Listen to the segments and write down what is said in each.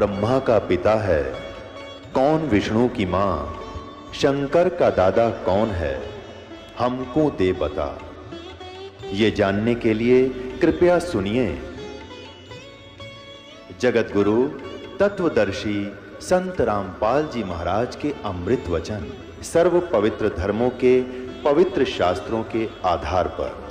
ब्रह्मा का पिता है, कौन विष्णु की मां, शंकर का दादा कौन है, हमको दे बता। ये जानने के लिए कृपया सुनिए। जगत गुरु तत्वदर्शी संत रामपाल जी महाराज के अमृत वचन सर्व पवित्र धर्मों के पवित्र शास्त्रों के आधार पर।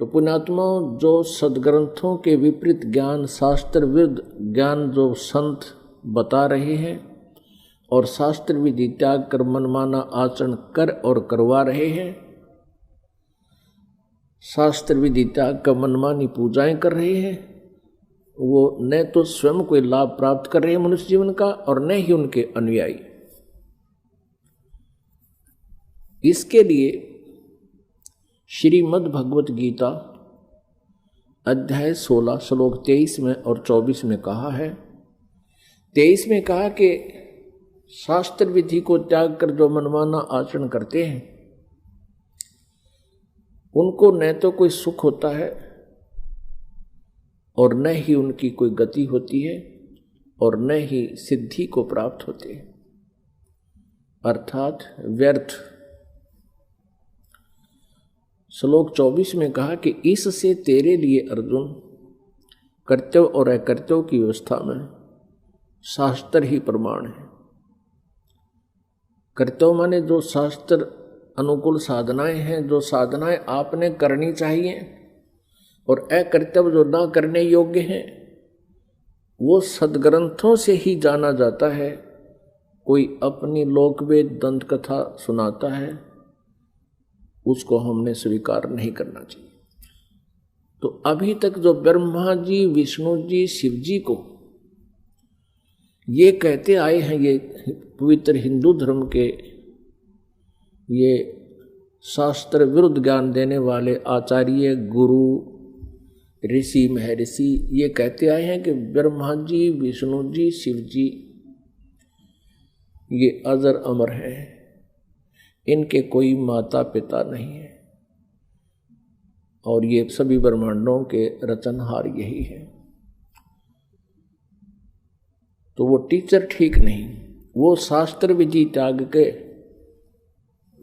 तो पुण्यात्मा, जो सदग्रंथों के विपरीत ज्ञान, शास्त्र विरुद्ध ज्ञान जो संत बता रहे हैं और शास्त्र विधि त्याग कर मनमाना आचरण कर और करवा रहे हैं, शास्त्र विधि त्याग कर मनमानी पूजाएं कर रहे हैं, वो न तो स्वयं कोई लाभ प्राप्त कर रहे हैं मनुष्य जीवन का और न ही उनके अनुयायी। इसके लिए श्रीमद् भगवत गीता अध्याय 16 श्लोक 23 में और 24 में कहा है। 23 में कहा कि शास्त्र विधि को त्याग कर जो मनमाना आचरण करते हैं उनको न तो कोई सुख होता है और न ही उनकी कोई गति होती है और न ही सिद्धि को प्राप्त होते हैं, अर्थात व्यर्थ। श्लोक 24 में कहा कि इससे तेरे लिए अर्जुन कर्तव्य और अकर्तव्य की व्यवस्था में शास्त्र ही प्रमाण है। कर्तव्य माने जो शास्त्र अनुकूल साधनाएं हैं, जो साधनाएं आपने करनी चाहिए, और अकर्तव्य जो ना करने योग्य हैं, वो सदग्रंथों से ही जाना जाता है। कोई अपनी लोकवेद दंत कथा सुनाता है, उसको हमने स्वीकार नहीं करना चाहिए। तो अभी तक जो ब्रह्मा जी, विष्णु जी, शिव जी को ये कहते आए हैं, ये पवित्र हिंदू धर्म के ये शास्त्र विरुद्ध ज्ञान देने वाले आचार्य, गुरु, ऋषि, महर्षि, ये कहते आए हैं कि ब्रह्मा जी, विष्णु जी, शिव जी ये अजर अमर हैं, इनके कोई माता पिता नहीं है और ये सभी ब्रह्मांडों के रचनहार यही है। तो वो टीचर ठीक नहीं, वो शास्त्र विधि त्याग के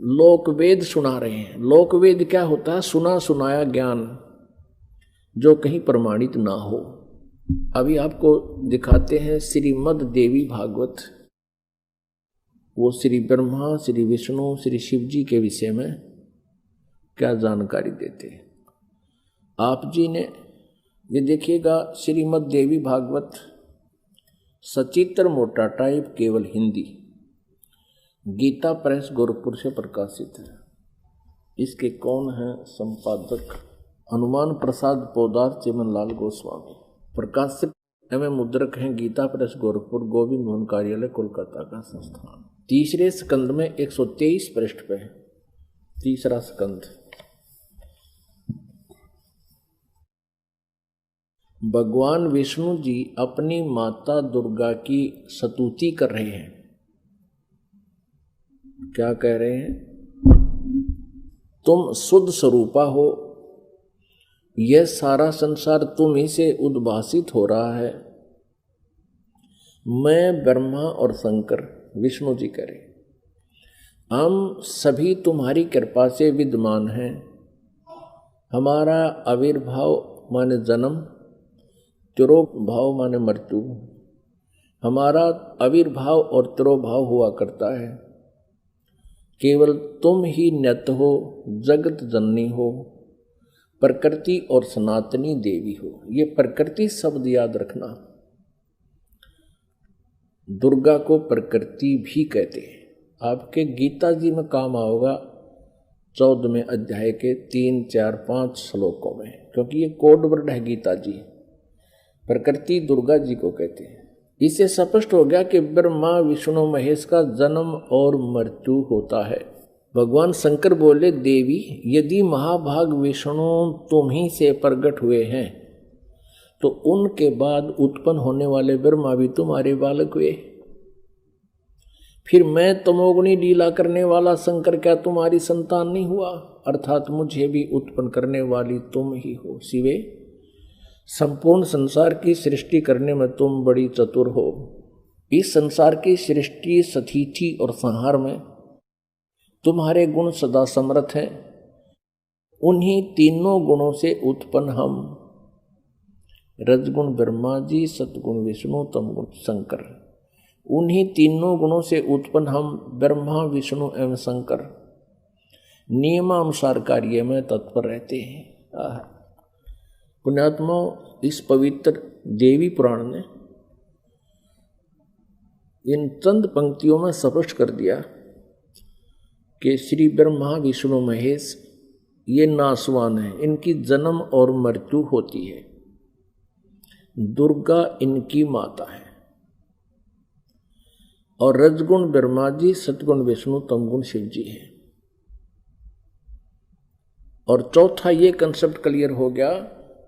लोकवेद सुना रहे हैं। लोकवेद क्या होता है? सुना सुनाया ज्ञान जो कहीं प्रमाणित ना हो। अभी आपको दिखाते हैं श्रीमद् देवी भागवत। वो श्री ब्रह्मा, श्री विष्णु, श्री शिव जी के विषय में क्या जानकारी देते हैं। आप जी ने ये देखिएगा, श्रीमद् देवी भागवत सचित्र मोटा टाइप, केवल हिंदी, गीता प्रेस गोरखपुर से प्रकाशित है। इसके कौन है संपादक? हनुमान प्रसाद पोदार, चिमनलाल गोस्वामी। प्रकाशित एवं मुद्रक हैं गीता प्रेस गोरखपुर, गोविंद मोहन कार्यालय, कोलकाता का संस्थान। तीसरे स्कंद में 123 पृष्ठ पे है, तीसरा स्कंद। भगवान विष्णु जी अपनी माता दुर्गा की स्तुति कर रहे हैं। क्या कह रहे हैं? तुम शुद्ध स्वरूपा हो, यह सारा संसार तुम ही से उद्भासित हो रहा है। मैं, ब्रह्मा और शंकर, विष्णु जी कह रहे, हम सभी तुम्हारी कृपा से विद्यमान हैं। हमारा आविर्भाव माने जन्म, तिरोभाव माने मृत्यु, हमारा आविर्भाव और तिरोभाव हुआ करता है। केवल तुम ही नित्य हो, जगत जननी हो, प्रकृति और सनातनी देवी हो। ये प्रकृति शब्द याद रखना। दुर्गा को प्रकृति भी कहते हैं। आपके गीता जी में काम आओगा 14वें अध्याय के 3, 4, 5 श्लोकों में, क्योंकि ये कोड वर्ड है गीता जी। प्रकृति दुर्गा जी को कहते हैं। इससे स्पष्ट हो गया कि ब्रह्मा, विष्णु, महेश का जन्म और मृत्यु होता है। भगवान शंकर बोले, देवी यदि महाभाग विष्णु तुम ही से प्रकट हुए हैं तो उनके बाद उत्पन्न होने वाले ब्रह्मा भी तुम्हारे बालक हुए। फिर मैं तमोगुणी लीला करने वाला शंकर क्या तुम्हारी संतान नहीं हुआ? अर्थात मुझे भी उत्पन्न करने वाली तुम ही हो। शिवे, संपूर्ण संसार की सृष्टि करने में तुम बड़ी चतुर हो। इस संसार की सृष्टि, स्थिति और संहार में तुम्हारे गुण सदा समर्थ हैं। उन्हीं तीनों गुणों से उत्पन्न हम, रजगुण ब्रह्मा जी, सतगुण विष्णु, तमगुण शंकर, उन्हीं तीनों गुणों से उत्पन्न हम ब्रह्मा विष्णु एवं शंकर नियमानुसार कार्य में तत्पर रहते हैं। पुण्यात्मा, इस पवित्र देवी पुराण ने इन चंद पंक्तियों में स्पष्ट कर दिया कि श्री ब्रह्मा विष्णु महेश ये नासवान है, इनकी जन्म और मृत्यु होती है। दुर्गा इनकी माता है और रजगुण ब्रह्मा जी, सतगुण विष्णु, तमगुण शिव जी है। और चौथा ये कंसेप्ट क्लियर हो गया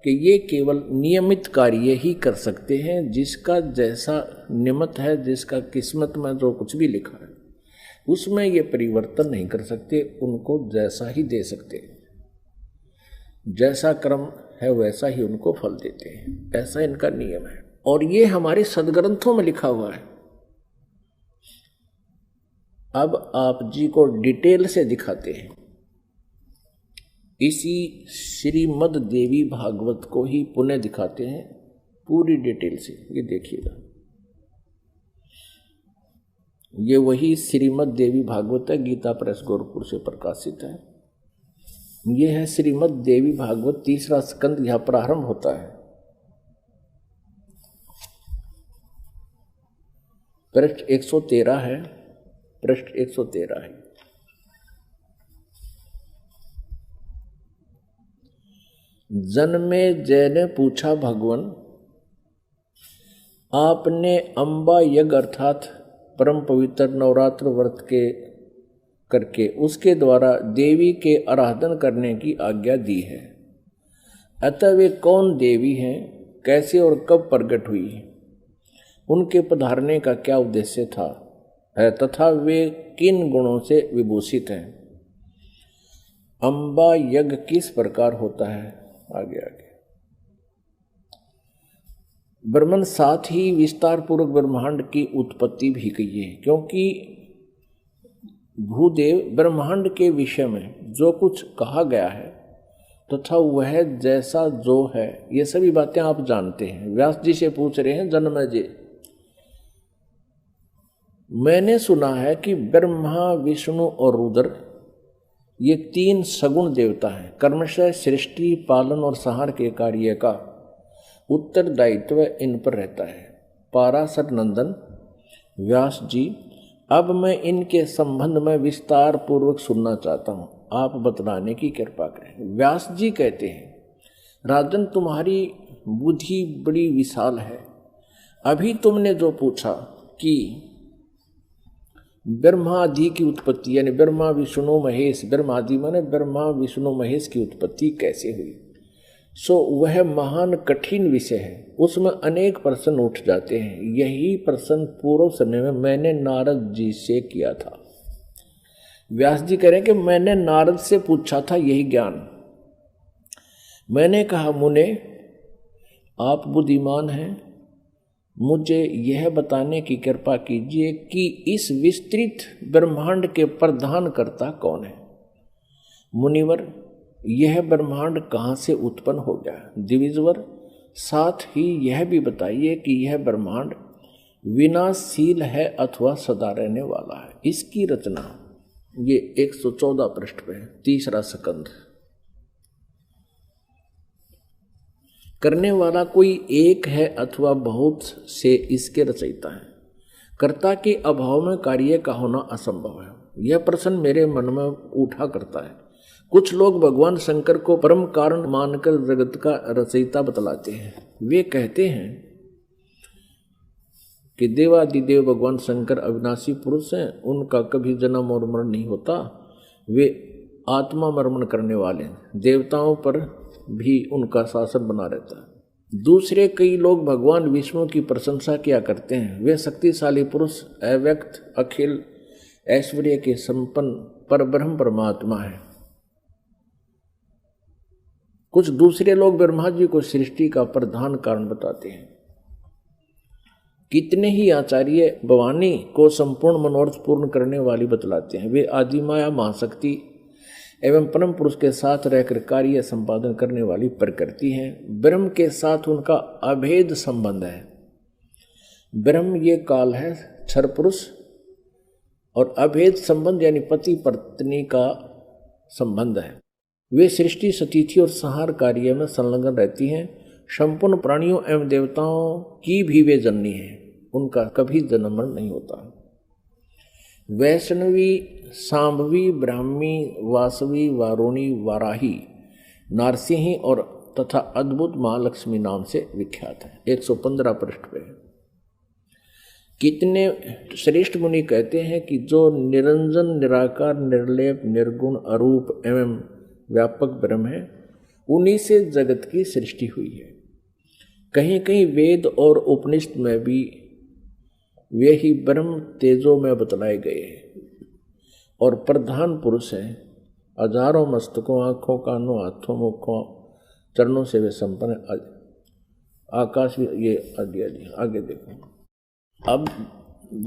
कि ये केवल नियमित कार्य ही कर सकते हैं। जिसका जैसा नियमित है, जिसका किस्मत में जो कुछ भी लिखा है उसमें ये परिवर्तन नहीं कर सकते, उनको जैसा ही दे सकते हैं। जैसा कर्म है वैसा ही उनको फल देते हैं, ऐसा इनका नियम है। और ये हमारे सदग्रंथों में लिखा हुआ है। अब आप जी को डिटेल से दिखाते हैं। इसी श्रीमद् देवी भागवत को ही पुनः दिखाते हैं पूरी डिटेल से। ये देखिएगा, ये वही श्रीमद् देवी भागवत है, गीता प्रेस गोरखपुर से प्रकाशित है। ये है श्रीमद् देवी भागवत, तीसरा स्कंद यहां प्रारंभ होता है। पृष्ठ 113 है, पृष्ठ 113 है। जन्मे जय ने पूछा, भगवान आपने अंबा यज्ञ अर्थात परम पवित्र नवरात्र व्रत के करके उसके द्वारा देवी के आराधन करने की आज्ञा दी है। अतः वे कौन देवी हैं, कैसे और कब प्रकट हुई, उनके पधारने का क्या उद्देश्य था है, तथा वे किन गुणों से विभूषित हैं। अंबा यज्ञ किस प्रकार होता है। आगे ब्रह्मन साथ ही विस्तार पूर्वक ब्रह्मांड की उत्पत्ति भी कही है, क्योंकि भूदेव ब्रह्मांड के विषय में जो कुछ कहा गया है तथा वह जैसा जो है, ये सभी बातें आप जानते हैं। व्यास जी से पूछ रहे हैं, जन्मेजय मैंने सुना है कि ब्रह्मा विष्णु और रुद्र ये तीन सगुण देवता हैं। कर्मशः सृष्टि, पालन और संहार के कार्य का उत्तरदायित्व इन पर रहता है। पाराशर नंदन व्यास जी, अब मैं इनके संबंध में विस्तार पूर्वक सुनना चाहता हूँ, आप बतलाने की कृपा करें। व्यास जी कहते हैं, राजन तुम्हारी बुद्धि बड़ी विशाल है। अभी तुमने जो पूछा कि ब्रह्मादि की उत्पत्ति, यानी ब्रह्मा विष्णु महेश, ब्रह्मादि माने ब्रह्मा विष्णु महेश की उत्पत्ति कैसे हुई, सो वह महान कठिन विषय है। उसमें अनेक प्रश्न उठ जाते हैं। यही प्रश्न पूर्व समय में मैंने नारद जी से किया था। व्यास जी कह रहे हैं कि मैंने नारद से पूछा था यही ज्ञान। मैंने कहा, मुने आप बुद्धिमान हैं, मुझे यह बताने की कृपा कीजिए कि इस विस्तृत ब्रह्मांड के प्रधान कर्ता कौन है। मुनिवर, यह ब्रह्मांड कहाँ से उत्पन्न हो गया। दिविजवर, साथ ही यह भी बताइए कि यह ब्रह्मांड विनाशशील है अथवा सदा रहने वाला है। इसकी रचना ये 114 पृष्ठ पे है, तीसरा स्कंद। करने वाला कोई एक है अथवा बहुत से इसके रचयिता है। कर्ता के अभाव में कार्य का होना असंभव है। यह प्रश्न मेरे मन में उठा करता है। कुछ लोग भगवान शंकर को परम कारण मानकर जगत का रचयिता बतलाते हैं। वे कहते हैं कि देवादिदेव भगवान शंकर अविनाशी पुरुष हैं, उनका कभी जन्म और मरण नहीं होता, वे आत्मा मर्मण करने वाले हैं, देवताओं पर भी उनका शासन बना रहता है। दूसरे कई लोग भगवान विष्णु की प्रशंसा किया करते हैं। वे शक्तिशाली पुरुष, अव्यक्त, अखिल ऐश्वर्य के संपन्न परब्रह्म परमात्मा है। कुछ दूसरे लोग ब्रह्मा जी को सृष्टि का प्रधान कारण बताते हैं। कितने ही आचार्य भवानी को संपूर्ण मनोरथ पूर्ण करने वाली बतलाते हैं। वे आदिमाया महाशक्ति एवं परम पुरुष के साथ रहकर कार्य संपादन करने वाली प्रकृति है। ब्रह्म के साथ उनका अभेद संबंध है। ब्रह्म ये काल है, क्षर पुरुष, और अभेद संबंध यानी पति पत्नी का संबंध है। वे सृष्टि सतिथि और संहार कार्य में संलग्न रहती हैं। संपूर्ण प्राणियों एवं देवताओं की भी वे जननी है, उनका कभी जन्म नहीं होता। वैष्णवी, सांभवी, ब्राह्मी, वासवी, वारुणी, वाराही, नारसिंही और तथा अद्भुत महालक्ष्मी नाम से विख्यात है। 115 पृष्ठ पे। कितने श्रेष्ठ मुनि कहते हैं कि जो निरंजन, निराकार, निर्लेप, निर्गुण, अरूप एवं व्यापक ब्रह्म है, उन्हीं से जगत की सृष्टि हुई है। कहीं कहीं वेद और उपनिषद में भी वे ही ब्रह्म तेजो में बतलाए गए और प्रधान पुरुष हैं। हजारों मस्तकों, आँखों, कानों, हाथों, मुखों, चरणों से वे संपन्न आकाश भी। ये आगे देखो। अब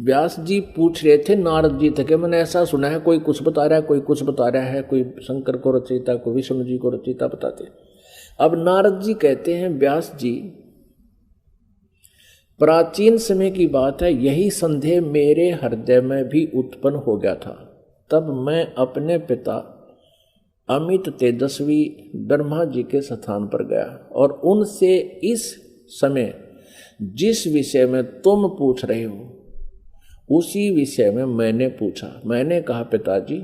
व्यास जी पूछ रहे थे नारद जी थे कि मैंने ऐसा सुना है, कोई कुछ बता रहा है, कोई कुछ बता रहा है, कोई शंकर को रचयिता, कोई विष्णु जी को रचयिता बताते। अब नारद जी कहते हैं, व्यास जी, प्राचीन समय की बात है, यही संदेह मेरे हृदय में भी उत्पन्न हो गया था। तब मैं अपने पिता अमित तेजस्वी ब्रह्मा जी के स्थान पर गया और उनसे इस समय जिस विषय में तुम पूछ रहे हो उसी विषय में मैंने पूछा। मैंने कहा, पिताजी,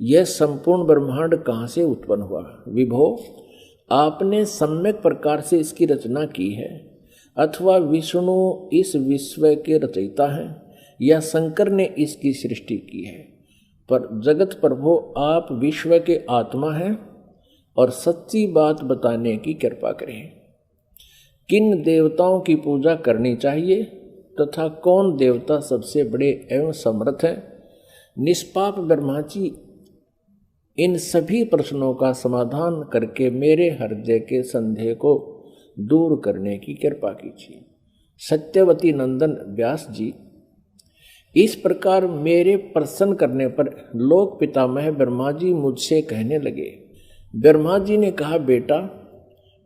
यह संपूर्ण ब्रह्मांड कहाँ से उत्पन्न हुआ? विभो, आपने सम्यक प्रकार से इसकी रचना की है, अथवा विष्णु इस विश्व के रचयिता हैं, या शंकर ने इसकी सृष्टि की है। पर जगत प्रभु, आप विश्व के आत्मा हैं और सच्ची बात बताने की कृपा करें। किन देवताओं की पूजा करनी चाहिए तथा कौन देवता सबसे बड़े एवं समर्थ है? निष्पाप ब्रह्मा जी, इन सभी प्रश्नों का समाधान करके मेरे हृदय के संदेह को दूर करने की कृपा कीजिए। सत्यवती नंदन व्यास जी, इस प्रकार मेरे प्रसन्न करने पर लोक पितामह ब्रह्मा जी मुझसे कहने लगे। ब्रह्मा जी ने कहा, बेटा,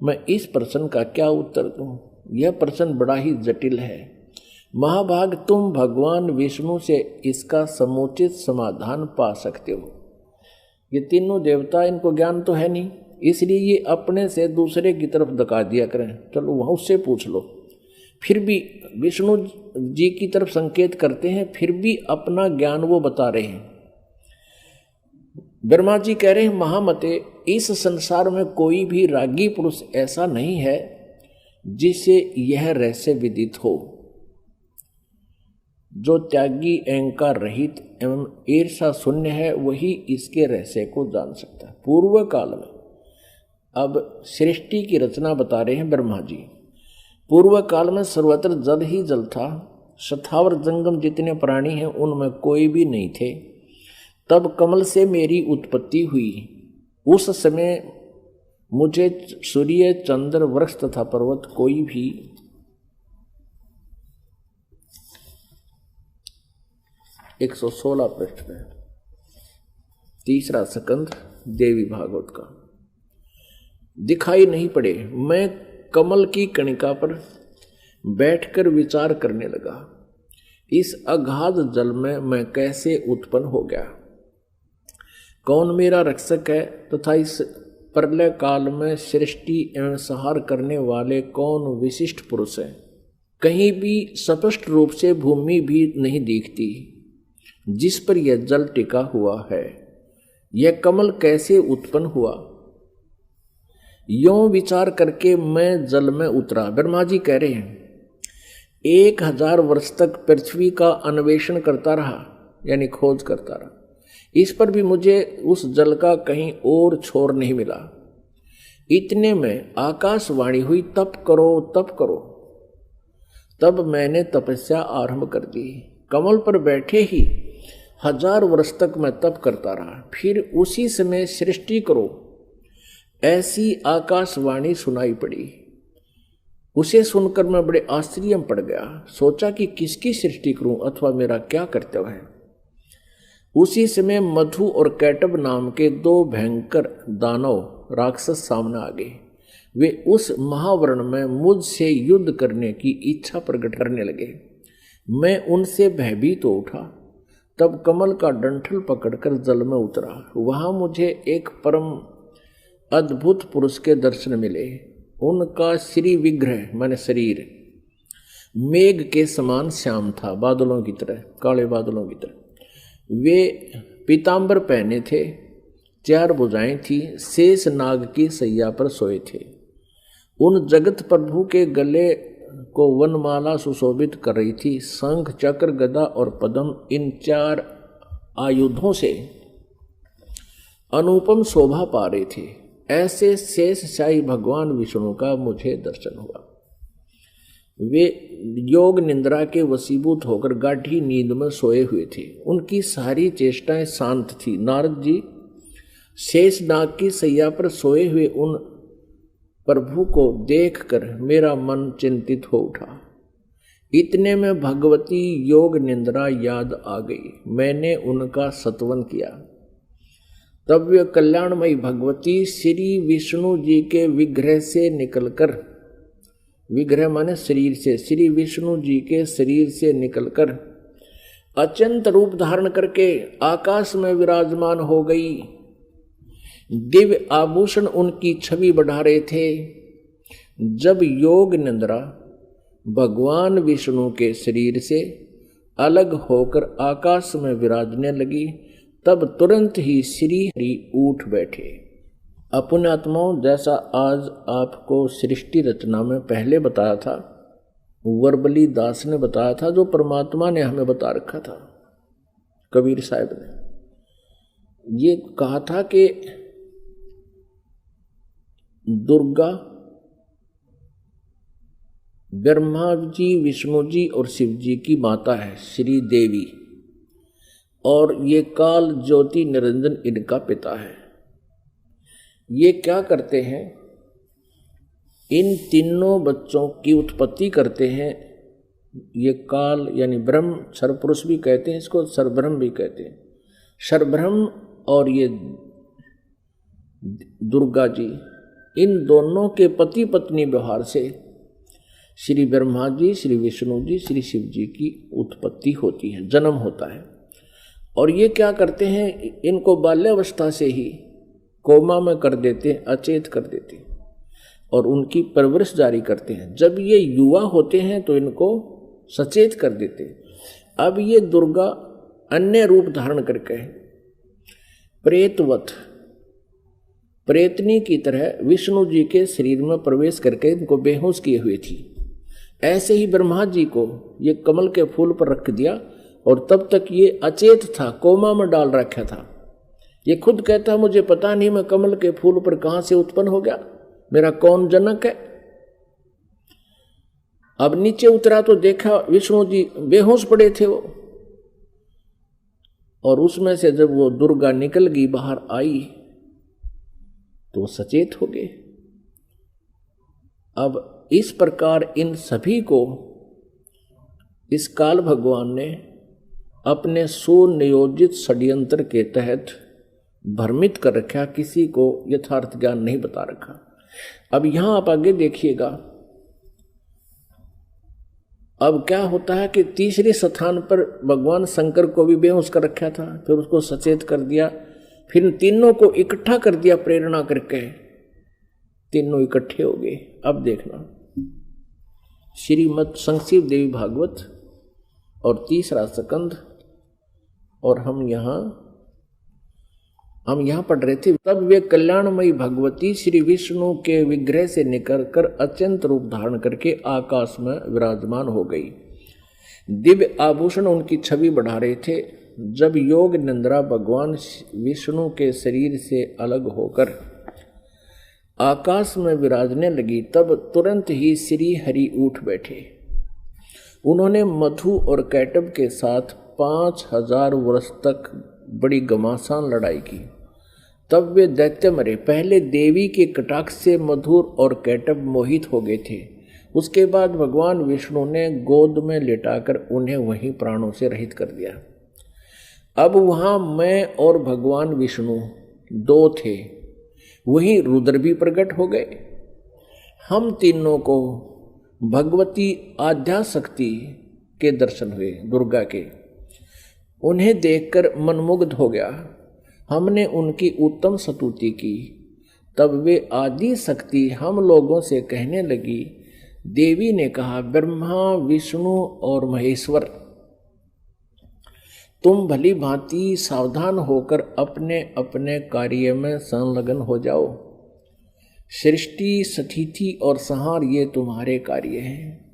मैं इस प्रश्न का क्या उत्तर दूं? यह प्रश्न बड़ा ही जटिल है। महाभाग, तुम भगवान विष्णु से इसका समुचित समाधान पा सकते हो। ये तीनों देवता, इनको ज्ञान तो है नहीं, इसलिए ये अपने से दूसरे की तरफ धका दिया करें। चलो वहाँ उससे पूछ लो। फिर भी विष्णु जी की तरफ संकेत करते हैं, फिर भी अपना ज्ञान वो बता रहे हैं। ब्रह्मा जी कह रहे हैं, महामते, इस संसार में कोई भी रागी पुरुष ऐसा नहीं है जिसे यह रहस्य विदित हो। जो त्यागी, अहंकार रहित एवं ईर्षा शून्य है, वही इसके रहस्य को जान सकता है। पूर्व काल में, अब सृष्टि की रचना बता रहे हैं ब्रह्मा जी। पूर्व काल में सर्वत्र जल ही जल था। शतावर जंगम जितने प्राणी हैं उनमें कोई भी नहीं थे। तब कमल से मेरी उत्पत्ति हुई। उस समय मुझे सूर्य, चंद्र, वृक्ष तथा पर्वत कोई भी 116 पृष्ठ में, तीसरा स्कंद देवी भागवत का, दिखाई नहीं पड़े। मैं कमल की कणिका पर बैठकर विचार करने लगा, इस अगाध जल में मैं कैसे उत्पन्न हो गया, कौन मेरा रक्षक है, तथा इस प्रलय काल में सृष्टि एवं संहार करने वाले कौन विशिष्ट पुरुष हैं। कहीं भी स्पष्ट रूप से भूमि भी नहीं दिखती जिस पर यह जल टिका हुआ है। यह कमल कैसे उत्पन्न हुआ, यों विचार करके मैं जल में उतरा। ब्रह्मा जी कह रहे हैं, 1000 वर्ष तक पृथ्वी का अन्वेषण करता रहा, यानी खोज करता रहा। इस पर भी मुझे उस जल का कहीं और छोर नहीं मिला। इतने में आकाशवाणी हुई, तप करो, तप करो। तब मैंने तपस्या आरंभ कर दी। कमल पर बैठे ही 1000 वर्ष तक मैं तप करता रहा। फिर उसी समय सृष्टि करो। ऐसी आकाशवाणी सुनाई पड़ी। उसे सुनकर मैं बड़े आश्चर्य में पड़ गया। सोचा कि किसकी सृष्टि करूं अथवा मेरा क्या कर्तव्य है। उसी समय मधु और कैटब नाम के दो भयंकर दानव राक्षस सामने आ गए। वे उस महावर्ण में मुझसे युद्ध करने की इच्छा प्रकट करने लगे। मैं उनसे भयभीत हो उठा। तब कमल का डंठल पकड़कर जल में उतरा। वहां मुझे एक परम अद्भुत पुरुष के दर्शन मिले। उनका श्री विग्रह माने शरीर मेघ के समान श्याम था, बादलों की तरह, काले बादलों की तरह। वे पीतांबर पहने थे, 4 भुजाएं थी, शेष नाग की सैया पर सोए थे। उन जगत प्रभु के गले को वनमाला सुशोभित कर रही थी। शंख, चक्र, गदा और पद्म, इन 4 आयुधों से अनुपम शोभा पा रहे थे। ऐसे शेष शाही भगवान विष्णु का मुझे दर्शन हुआ। वे योग निंद्रा के वशीभूत होकर गाढ़ी नींद में सोए हुए थे। उनकी सारी चेष्टाएं शांत थी। नारद जी शेष नाग की सैया पर सोए हुए उन प्रभु को देखकर मेरा मन चिंतित हो उठा। इतने में भगवती योग निंद्रा याद आ गई। मैंने उनका स्तवन किया। तब वे कल्याणमयी भगवती श्री विष्णु जी के विग्रह से निकलकर, विग्रह माने शरीर से, श्री विष्णु जी के शरीर से निकलकर अत्यंत रूप धारण करके आकाश में विराजमान हो गई। दिव्य आभूषण उनकी छवि बढ़ा रहे थे। जब योग निंद्रा भगवान विष्णु के शरीर से अलग होकर आकाश में विराजने लगी, तब तुरंत ही श्री हरि उठ बैठे। अपने आत्माओं, जैसा आज आपको सृष्टि रचना में पहले बताया था, वर्बली दास ने बताया था, जो परमात्मा ने हमें बता रखा था, कबीर साहब ने ये कहा था कि दुर्गा, ब्रह्मा जी, विष्णु जी और शिव जी की माता है श्री देवी, और ये काल ज्योति निरंजन इनका पिता है। ये क्या करते हैं? इन तीनों बच्चों की उत्पत्ति करते हैं। ये काल यानी ब्रह्म, सर्वपुरुष भी कहते हैं इसको, सर्वब्रह्म भी कहते हैं। सर्वब्रह्म और ये दुर्गा जी, इन दोनों के पति पत्नी व्यवहार से श्री ब्रह्मा जी, श्री विष्णु जी, श्री शिव जी की उत्पत्ति होती है, जन्म होता है। और ये क्या करते हैं? इनको बाल्यावस्था से ही कोमा में कर देते हैं, अचेत कर देते हैं और उनकी परवरिश जारी करते हैं। जब ये युवा होते हैं तो इनको सचेत कर देते हैं। अब ये दुर्गा अन्य रूप धारण करके प्रेतवत, प्रेतनी की तरह विष्णु जी के शरीर में प्रवेश करके इनको बेहोश किए हुए थी। ऐसे ही ब्रह्मा जी को ये कमल के फूल पर रख दिया और तब तक ये अचेत था, कोमा में डाल रखा था। ये खुद कहता मुझे पता नहीं मैं कमल के फूल पर कहां से उत्पन्न हो गया, मेरा कौन जनक है। अब नीचे उतरा तो देखा विष्णु जी बेहोश पड़े थे वो, और उसमें से जब वो दुर्गा निकल गई, बाहर आई, तो सचेत हो गए। अब इस प्रकार इन सभी को इस काल भगवान ने अपने सुनियोजित षड्यंत्र के तहत भ्रमित कर रखा, किसी को यथार्थ ज्ञान नहीं बता रखा। अब यहां आप आगे देखिएगा, अब क्या होता है कि तीसरे स्थान पर भगवान शंकर को भी बेहोश कर रखा था, फिर उसको सचेत कर दिया, फिर तीनों को इकट्ठा कर दिया प्रेरणा करके, तीनों इकट्ठे हो गए। अब देखना श्रीमद् संक्षिप्त देवी भागवत और तीसरा स्कंद, और हम यहां पढ़ रहे थे। तब वे कल्याणमयी भगवती श्री विष्णु के विग्रह से निकलकर अत्यंत रूप धारण करके आकाश में विराजमान हो गई। दिव्य आभूषण उनकी छवि बढ़ा रहे थे। जब योग निंद्रा भगवान विष्णु के शरीर से अलग होकर आकाश में विराजने लगी, तब तुरंत ही श्री हरि उठ बैठे। उन्होंने मधु और कैटब के साथ 5000 वर्ष तक बड़ी घमासान लड़ाई की। तब वे दैत्य मरे। पहले देवी के कटाक्ष से मधुर और कैटब मोहित हो गए थे। उसके बाद भगवान विष्णु ने गोद में लेटाकर उन्हें वहीं प्राणों से रहित कर दिया। अब वहां मैं और भगवान विष्णु दो थे, वहीं रुद्र भी प्रकट हो गए। हम तीनों को भगवती आद्याशक्ति के दर्शन हुए, दुर्गा के। उन्हें देखकर मनमुग्ध हो गया। हमने उनकी उत्तम स्तुति की। तब वे आदि शक्ति हम लोगों से कहने लगी। देवी ने कहा, ब्रह्मा, विष्णु और महेश्वर, तुम भली भांति सावधान होकर अपने अपने कार्य में संलग्न हो जाओ। सृष्टि, स्थिति और संहार ये तुम्हारे कार्य हैं।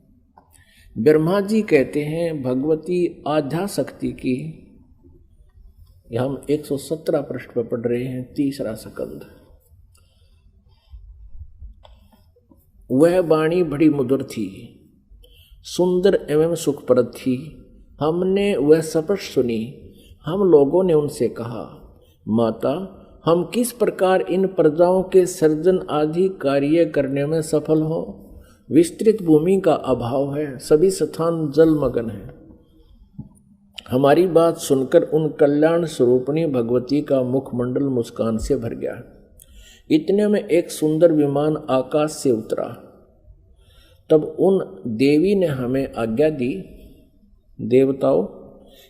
ब्रह्मा जी कहते हैं, भगवती आद्याशक्ति की, हम 117 पृष्ठ पर पढ़ रहे हैं, तीसरा स्कंद। वह वाणी बड़ी मधुर थी, सुंदर एवं सुखप्रद थी। हमने वह स्पष्ट सुनी। हम लोगों ने उनसे कहा, माता, हम किस प्रकार इन प्रजाओं के सर्जन आदि कार्य करने में सफल हो? विस्तृत भूमि का अभाव है, सभी स्थान जलमग्न है। हमारी बात सुनकर उन कल्याण स्वरूपिणी भगवती का मुखमंडल मुस्कान से भर गया। इतने में एक सुंदर विमान आकाश से उतरा। तब उन देवी ने हमें आज्ञा दी, देवताओं,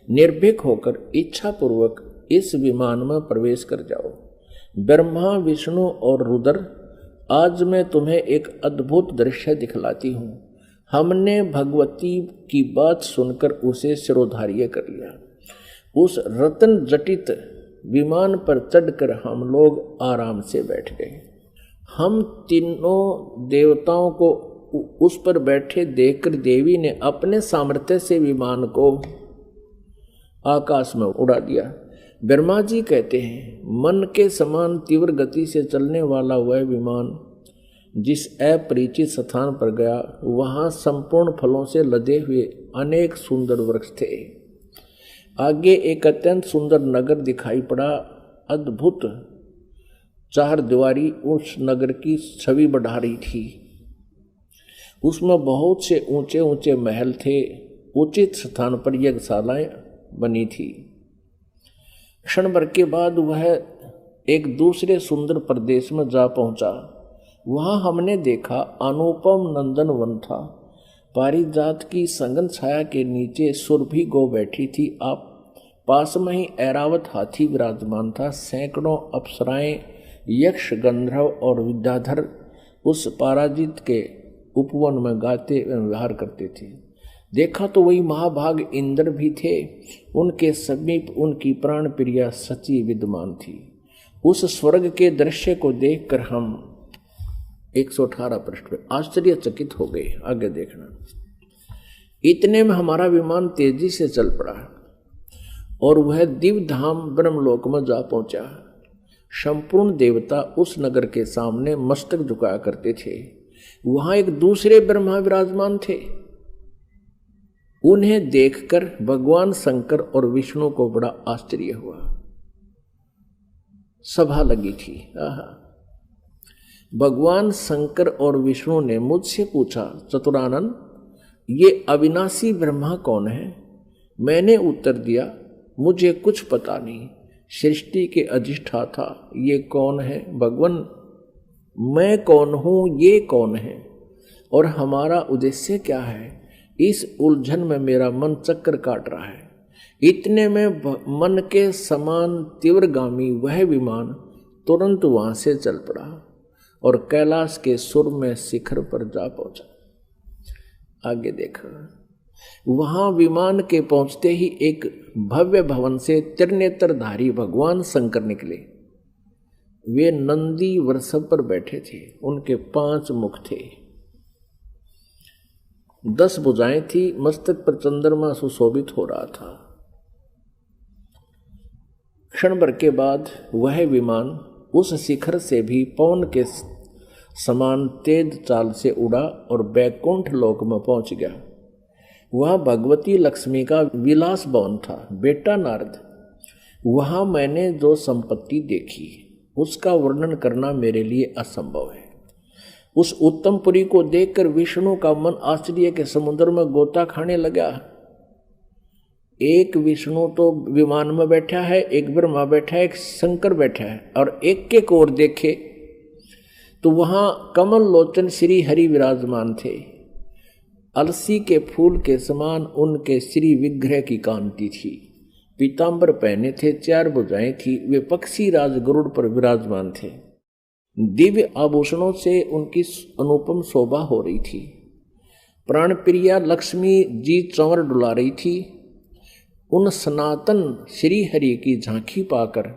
निर्भीक होकर इच्छा पूर्वक इस विमान में प्रवेश कर जाओ। ब्रह्मा, विष्णु और रुद्र, आज मैं तुम्हें एक अद्भुत दृश्य दिखलाती हूँ। हमने भगवती की बात सुनकर उसे शिरोधार्य कर लिया। उस रत्न जटित विमान पर चढ़कर हम लोग आराम से बैठ गए। हम तीनों देवताओं को उस पर बैठे देखकर देवी ने अपने सामर्थ्य से विमान को आकाश में उड़ा दिया। ब्रह्मा जी कहते हैं, मन के समान तीव्र गति से चलने वाला वह विमान जिस अपरिचित स्थान पर गया, वहां संपूर्ण फलों से लदे हुए अनेक सुंदर वृक्ष थे। आगे एक अत्यंत सुंदर नगर दिखाई पड़ा। अद्भुत चार दीवारी उस नगर की छवि बढ़ा रही थी। उसमें बहुत से ऊंचे ऊंचे महल थे। उचित स्थान पर यज्ञशालाएं बनी थी। क्षण भर के बाद वह एक दूसरे सुंदर प्रदेश में जा पहुंचा। वहां हमने देखा अनुपम नंदन वन था। पारिजात की संगन छाया के नीचे सुरभि गो बैठी थी। आप पास में ही ऐरावत हाथी विराजमान था। सैकड़ों अप्सराएं, यक्ष, गंधर्व और विद्याधर उस पराजित के उपवन में गाते एवं विहार करते थे। देखा तो वही महाभाग इंद्र भी थे। उनके समीप उनकी प्राण प्रिया सची विद्यमान थी। उस स्वर्ग के दृश्य को देखकर हम 118 पृष्ठ पे आश्चर्यचकित हो गए। आगे देखना। इतने में हमारा विमान तेजी से चल पड़ा और वह दिव्य धाम ब्रह्मलोक में जा पहुंचा। संपूर्ण देवता उस नगर के सामने मस्तक झुकाया करते थे। वहां एक दूसरे ब्रह्मा विराजमान थे। उन्हें देखकर भगवान शंकर और विष्णु को बड़ा आश्चर्य हुआ। सभा लगी थी। भगवान शंकर और विष्णु ने मुझसे पूछा, चतुरानन, ये अविनाशी ब्रह्मा कौन है? मैंने उत्तर दिया, मुझे कुछ पता नहीं। सृष्टि के अधिष्ठाता ये कौन है? भगवान, मैं कौन हूं, ये कौन है और हमारा उद्देश्य क्या है? इस उलझन में मेरा मन चक्कर काट रहा है। इतने में मन के समान तीव्रगामी वह विमान तुरंत वहां से चल पड़ा और कैलाश के सुर में शिखर पर जा पहुंचा। आगे देखा। वहां विमान के पहुंचते ही एक भव्य भवन से त्रिनेत्रधारी भगवान शंकर निकले। वे नंदी वृषभ पर बैठे थे। उनके 5 मुख थे, 10 भुजाएं थी। मस्तक पर चंद्रमा सुशोभित हो रहा था। क्षण भर के बाद वह विमान उस शिखर से भी पवन के समान तेज चाल से उड़ा और बैकुंठ लोक में पहुंच गया। वह भगवती लक्ष्मी का विलास भवन था। बेटा नारद, वहां मैंने जो संपत्ति देखी उसका वर्णन करना मेरे लिए असंभव है। उस उत्तमपुरी को देखकर विष्णु का मन आश्चर्य के समुद्र में गोता खाने लगा। एक विष्णु तो विमान में बैठा है, एक ब्रह्मा बैठा है, एक शंकर बैठा है, और एक एक ओर देखे तो वहां कमल लोचन श्री हरि विराजमान थे। अलसी के फूल के समान उनके श्री विग्रह की कांति थी। पीतांबर पहने थे, 4 भुजाएं थी, वे पक्षी राज गरुड़ पर विराजमान थे। दिव्य आभूषणों से उनकी अनुपम शोभा हो रही थी। प्राण प्रिया लक्ष्मी जी चंवर डुला रही थी। उन सनातन श्री हरि की झांकी पाकर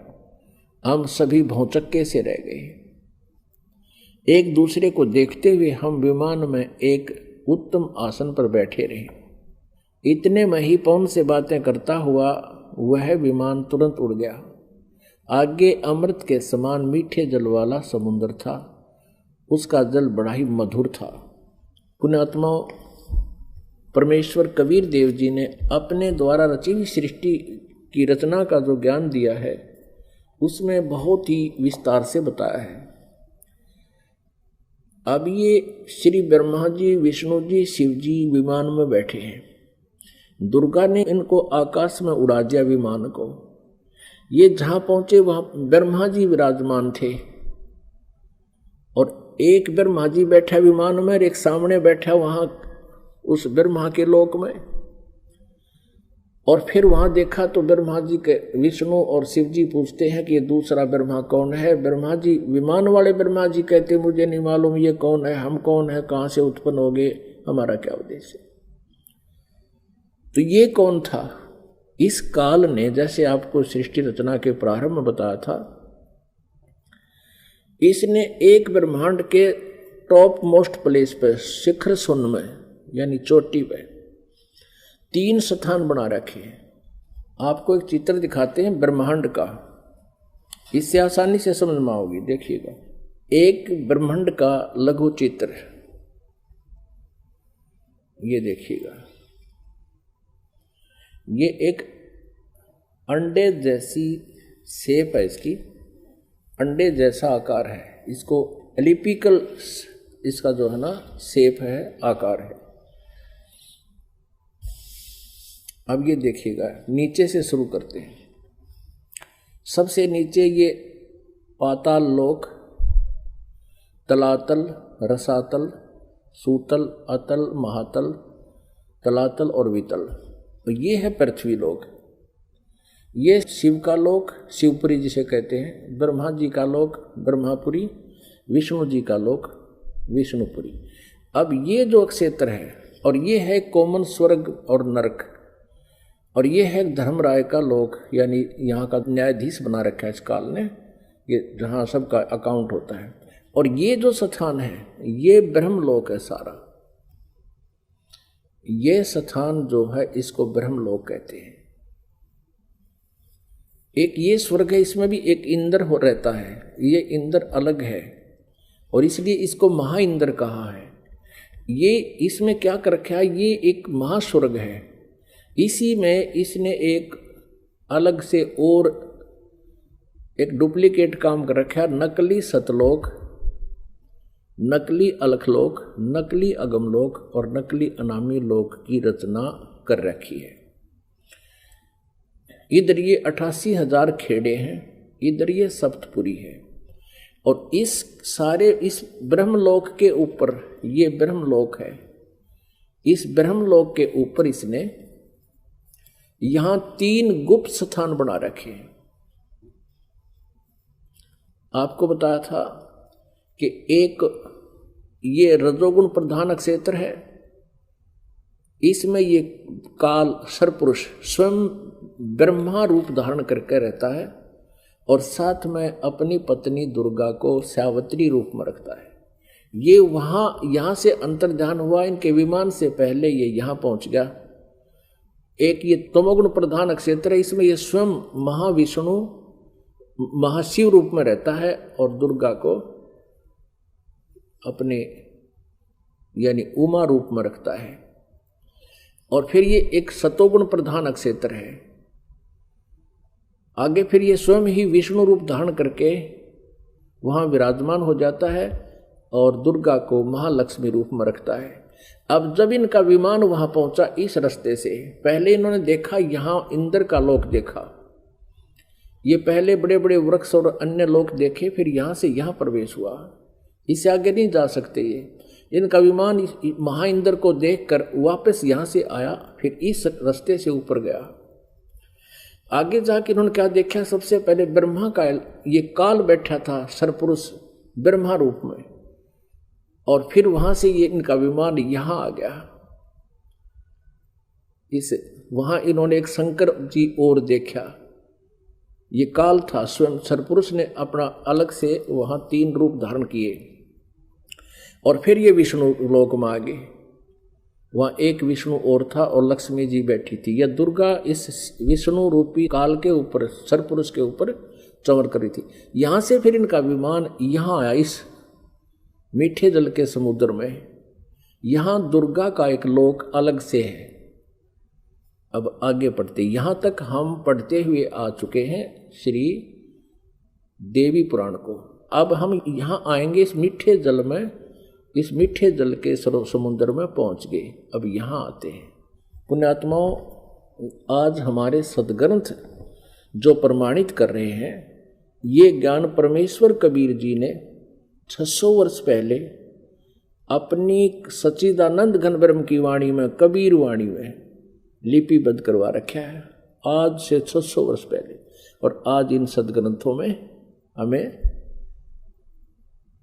हम सभी भौचक्के से रह गए। एक दूसरे को देखते हुए हम विमान में एक उत्तम आसन पर बैठे रहे। इतने में ही पवन से बातें करता हुआ वह विमान तुरंत उड़ गया। आगे अमृत के समान मीठे जल वाला समुद्र था। उसका जल बड़ा ही मधुर था। पुण्यात्माओं, परमेश्वर कबीर देव जी ने अपने द्वारा रची हुई सृष्टि की रचना का जो ज्ञान दिया है उसमें बहुत ही विस्तार से बताया है। अब ये श्री ब्रह्मा जी, विष्णु जी, शिव जी विमान में बैठे हैं। दुर्गा ने इनको आकाश में उड़ा दिया विमान को। ये जहां पहुंचे वहां ब्रह्मा जी विराजमान थे, और एक ब्रह्मा जी बैठा विमान में और एक सामने बैठा वहां उस ब्रह्मा के लोक में। और फिर वहां देखा तो ब्रह्मा जी के विष्णु और शिव जी पूछते हैं कि ये दूसरा ब्रह्मा कौन है। ब्रह्मा जी, विमान वाले ब्रह्मा जी कहते मुझे नहीं मालूम ये कौन है, हम कौन है, कहां से उत्पन्न हो गए, हमारा क्या उद्देश्य है। तो ये कौन था? इस काल ने, जैसे आपको सृष्टि रचना के प्रारंभ में बताया था, इसने एक ब्रह्मांड के टॉप मोस्ट प्लेस पे, शिखर शून्य में यानी चोटी पे 3 स्थान बना रखे हैं। आपको एक चित्र दिखाते हैं ब्रह्मांड का, इससे आसानी से समझ में आओगी। देखिएगा, एक ब्रह्मांड का लघु चित्र, ये देखिएगा, ये एक अंडे जैसी शेप है इसकी, अंडे जैसा आकार है। इसको एलिपिकल इसका जो है ना शेप है, आकार है। अब ये देखिएगा, नीचे से शुरू करते हैं। सबसे नीचे ये पाताल लोक, तलातल, रसातल, सूतल, अतल, महातल, तलातल और वितल। तो ये है पृथ्वी लोक। ये शिव का लोक, शिवपुरी जिसे कहते हैं। ब्रह्मा जी का लोक ब्रह्मापुरी, विष्णु जी का लोक विष्णुपुरी। अब ये जो क्षेत्र है, और ये है कॉमन स्वर्ग और नरक, और ये है धर्मराय का लोक, यानी यहाँ का न्यायाधीश बना रखा है इस काल ने, ये जहाँ सबका अकाउंट होता है। और ये जो स्थान है ये ब्रह्मलोक है सारा। ये स्थान जो है इसको ब्रह्मलोक कहते हैं। एक ये स्वर्ग है, इसमें भी एक इंद्र हो रहता है। ये इंद्र अलग है और इसलिए इसको महा इंद्र कहा है। ये इसमें क्या कर रखा है, ये एक महास्वर्ग है। इसी में इसने एक अलग से और एक डुप्लीकेट काम कर रखा है। नकली सतलोक, नकली अलखलोक, नकली अगमलोक और नकली अनामी लोक की रचना कर रखी है। इधर ये 88,000 खेड़े हैं, इधर ये सप्तपुरी है। और इस सारे इस ब्रह्मलोक के ऊपर, ये ब्रह्मलोक है, इस ब्रह्मलोक के ऊपर इसने यहां 3 गुप्त स्थान बना रखे हैं। आपको बताया था कि एक ये रजोगुण प्रधान क्षेत्र है, इसमें ये काल सरपुरुष स्वयं ब्रह्मा रूप धारण करके रहता है और साथ में अपनी पत्नी दुर्गा को सावित्री रूप में रखता है। ये यहाँ से अंतर्ध्यान हुआ, इनके विमान से पहले ये यहाँ पहुंच गया। एक ये तमोगुण प्रधान क्षेत्र है, इसमें ये स्वयं महाविष्णु महाशिव रूप में रहता है और दुर्गा को अपने यानी उमा रूप में रखता है। और फिर ये एक सतोगुण प्रधान क्षेत्र है। आगे फिर ये स्वयं ही विष्णु रूप धारण करके वहाँ विराजमान हो जाता है और दुर्गा को महालक्ष्मी रूप में रखता है। अब जब इनका विमान वहाँ पहुँचा इस रास्ते से, पहले इन्होंने देखा यहाँ इंद्र का लोक देखा, ये पहले बड़े बड़े वृक्ष और अन्य लोक देखे, फिर यहाँ से यहाँ प्रवेश हुआ, इससे आगे नहीं जा सकते ये। इनका विमान महा इंद्र को देखकर वापस यहाँ से आया, फिर इस रास्ते से ऊपर गया। आगे जाके इन्होंने क्या देखा, सबसे पहले ब्रह्मा का ये काल बैठा था सरपुरुष ब्रह्मा रूप में, और फिर वहां से ये इनका विमान यहां आ गया। इस वहां इन्होंने एक शंकर जी और देखा, ये काल था, स्वयं सरपुरुष ने अपना अलग से वहां 3 रूप धारण किए, और फिर ये विष्णु लोक में आ गए। वहाँ एक विष्णु और था और लक्ष्मी जी बैठी थी। यह दुर्गा इस विष्णु रूपी काल के ऊपर, सरपुरुष के ऊपर चमर कर रही थी। यहाँ से फिर इनका विमान यहाँ आया, इस मीठे जल के समुद्र में। यहाँ दुर्गा का एक लोक अलग से है। अब आगे पढ़ते, यहाँ तक हम पढ़ते हुए आ चुके हैं श्री देवी पुराण को। अब हम यहाँ आएंगे इस मीठे जल में, इस मीठे जल के समुद्र में पहुंच गए। अब यहाँ आते हैं पुण्यात्माओं, आज हमारे सदग्रंथ जो प्रमाणित कर रहे हैं, ये ज्ञान परमेश्वर कबीर जी ने 600 वर्ष पहले अपनी सच्चिदानंद घन ब्रह्म की वाणी में, कबीर वाणी में लिपिबद्ध करवा रखा है, आज से 600 वर्ष पहले। और आज इन सदग्रंथों में हमें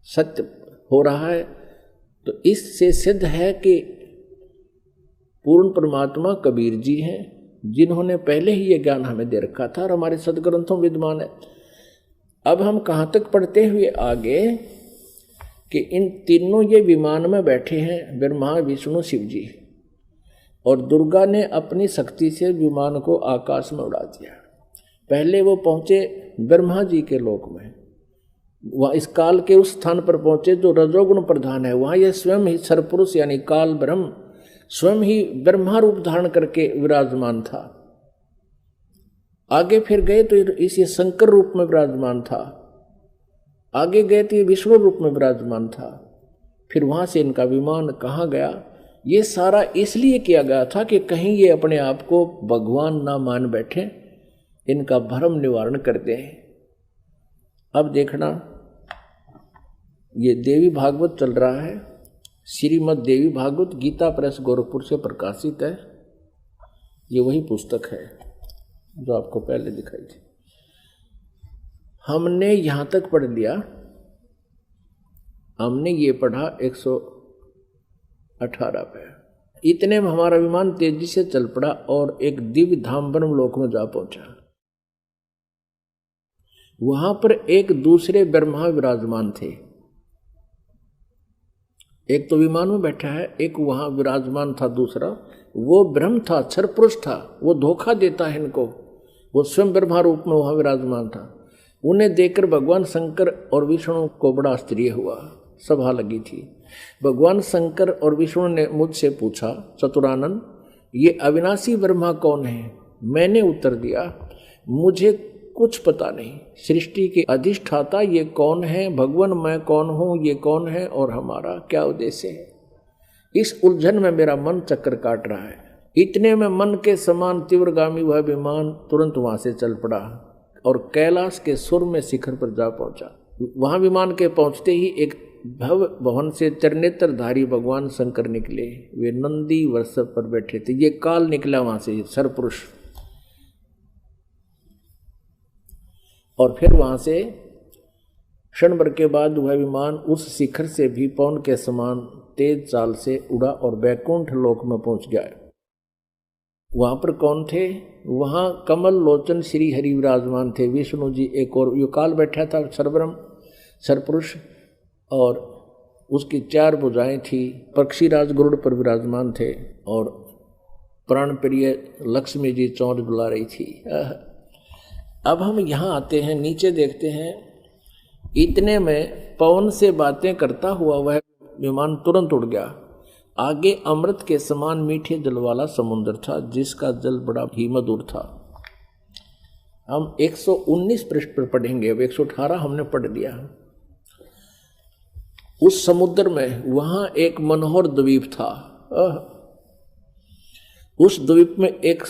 सत्य हो रहा है। तो इससे सिद्ध है कि पूर्ण परमात्मा कबीर जी हैं, जिन्होंने पहले ही ये ज्ञान हमें दे रखा था और हमारे सदग्रंथों में विद्यमान है। अब हम कहाँ तक पढ़ते हुए आगे कि इन तीनों ये विमान में बैठे हैं, ब्रह्मा विष्णु शिव जी, और दुर्गा ने अपनी शक्ति से विमान को आकाश में उड़ा दिया। पहले वो पहुँचे ब्रह्मा जी के लोक में, वह इस काल के उस स्थान पर पहुंचे जो रजोगुण प्रधान है। वहां यह स्वयं ही सरपुरुष यानी काल ब्रह्म स्वयं ही ब्रह्मा रूप धारण करके विराजमान था। आगे फिर गए तो इस शंकर रूप में विराजमान था, आगे गए तो ये विष्णु रूप में विराजमान था। फिर वहां से इनका विमान कहाँ गया, ये सारा इसलिए किया गया था कि कहीं ये अपने आप को भगवान ना मान बैठे, इनका भ्रम निवारण कर दें। अब देखना, ये देवी भागवत चल रहा है, श्रीमद् देवी भागवत गीता प्रेस गोरखपुर से प्रकाशित है। ये वही पुस्तक है जो आपको पहले दिखाई थी। हमने यहाँ तक पढ़ लिया, हमने ये पढ़ा 118 पे। इतने में हमारा विमान तेजी से चल पड़ा और एक दिव्य धाम ब्रह्म लोक में जा पहुंचा। वहां पर एक दूसरे ब्रह्मा विराजमान थे, एक तो विमान में बैठा है, एक वहां विराजमान था दूसरा, वो ब्रह्म था, सरपुरुष था, वो धोखा देता है इनको, वो स्वयं ब्रह्मा रूप में वहां विराजमान था। उन्हें देखकर भगवान शंकर और विष्णु को बड़ा आश्चर्य हुआ, सभा लगी थी। भगवान शंकर और विष्णु ने मुझसे पूछा, चतुरानन ये अविनाशी ब्रह्मा कौन है? मैंने उत्तर दिया, मुझे कुछ पता नहीं, सृष्टि के अधिष्ठाता ये कौन है, भगवान मैं कौन हूँ, ये कौन है और हमारा क्या उद्देश्य है। इस उलझन में मेरा मन चक्कर काट रहा है। इतने में मन के समान तीव्रगामी वह विमान तुरंत वहां से चल पड़ा और कैलाश के सुर में शिखर पर जा पहुंचा। वहां विमान के पहुंचते ही एक भव भवन से त्रिनेत्रधारी भगवान शंकर निकले। वे नंदी वृषभ पर बैठे थे। ये काल निकला वहां से, सरपुरुष। और फिर वहां से क्षण भर के बाद वह विमान उस शिखर से भी पवन के समान तेज चाल से उड़ा और बैकुंठ लोक में पहुंच गया। वहां पर कौन थे? वहां कमल लोचन श्री हरि विराजमान थे, विष्णु जी, एक और यो काल बैठा था, सरब्रह्म सरपुरुष, और उसकी 4 भुजाएं थी। पक्षीराज गरुड़ पर विराजमान थे और प्राण प्रिय लक्ष्मी जी चौंच बुला रही थी। अब हम यहाँ आते हैं, नीचे देखते हैं। इतने में पवन से बातें करता हुआ वह विमान तुरंत उड़ गया। आगे अमृत के समान मीठे जल वाला समुद्र था, जिसका जल बड़ा ही मधुर था। हम 119 पृष्ठ पर पढ़ेंगे, अब 118 हमने पढ़ लिया। उस समुद्र में वहां एक मनोहर द्वीप था। उस द्वीप में एक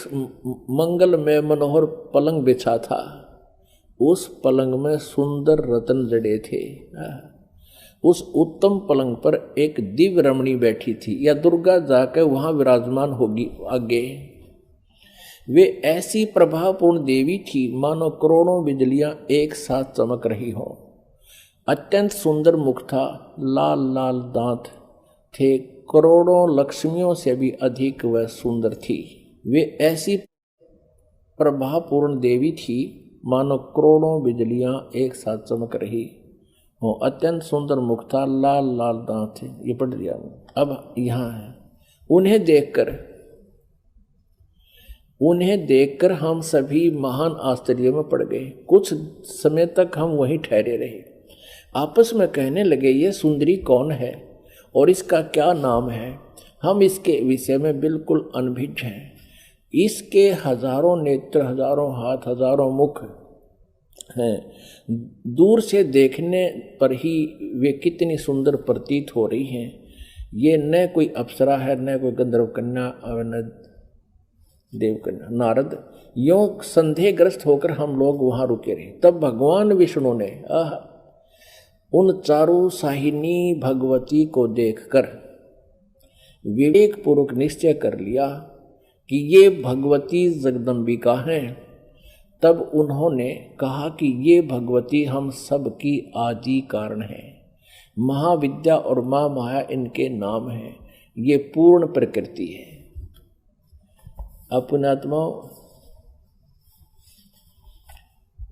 मंगल में मनोहर पलंग बिछा था। उस पलंग में सुंदर रत्न जड़े थे। उस उत्तम पलंग पर एक दिव्य रमणी बैठी थी, या दुर्गा जाकर वहां विराजमान होगी आगे। वे ऐसी प्रभावपूर्ण देवी थी मानो करोड़ों बिजलियां एक साथ चमक रही हों। अत्यंत सुंदर मुख था, लाल लाल दांत थे, करोड़ों लक्ष्मियों से भी अधिक वह सुंदर थी। वे ऐसी प्रभावपूर्ण देवी थी मानो करोड़ों बिजलियां एक साथ चमक रही हो। अत्यंत सुंदर मुख था, लाल लाल दांत थे। ये पढ़ लिया। अब यहां है, उन्हें देखकर हम सभी महान आश्चर्य में पड़ गए। कुछ समय तक हम वहीं ठहरे रहे, आपस में कहने लगे, ये सुंदरी कौन है और इसका क्या नाम है? हम इसके विषय में बिल्कुल अनभिज्ञ हैं। इसके हजारों नेत्र, हजारों हाथ, हजारों मुख हैं। दूर से देखने पर ही वे कितनी सुंदर प्रतीत हो रही हैं। ये न कोई अप्सरा है, न कोई गंधर्व कन्या, न देव कन्या। नारद यों संदेहग्रस्त होकर हम लोग वहां रुके रहे। तब भगवान विष्णु ने उन चारों साहिनी भगवती को देखकर विवेक पूर्वक निश्चय कर लिया कि ये भगवती जगदम्बिका हैं। तब उन्होंने कहा कि ये भगवती हम सब की आदि कारण है। महाविद्या और मां माया इनके नाम हैं। ये पूर्ण प्रकृति है। अपने आत्माओं,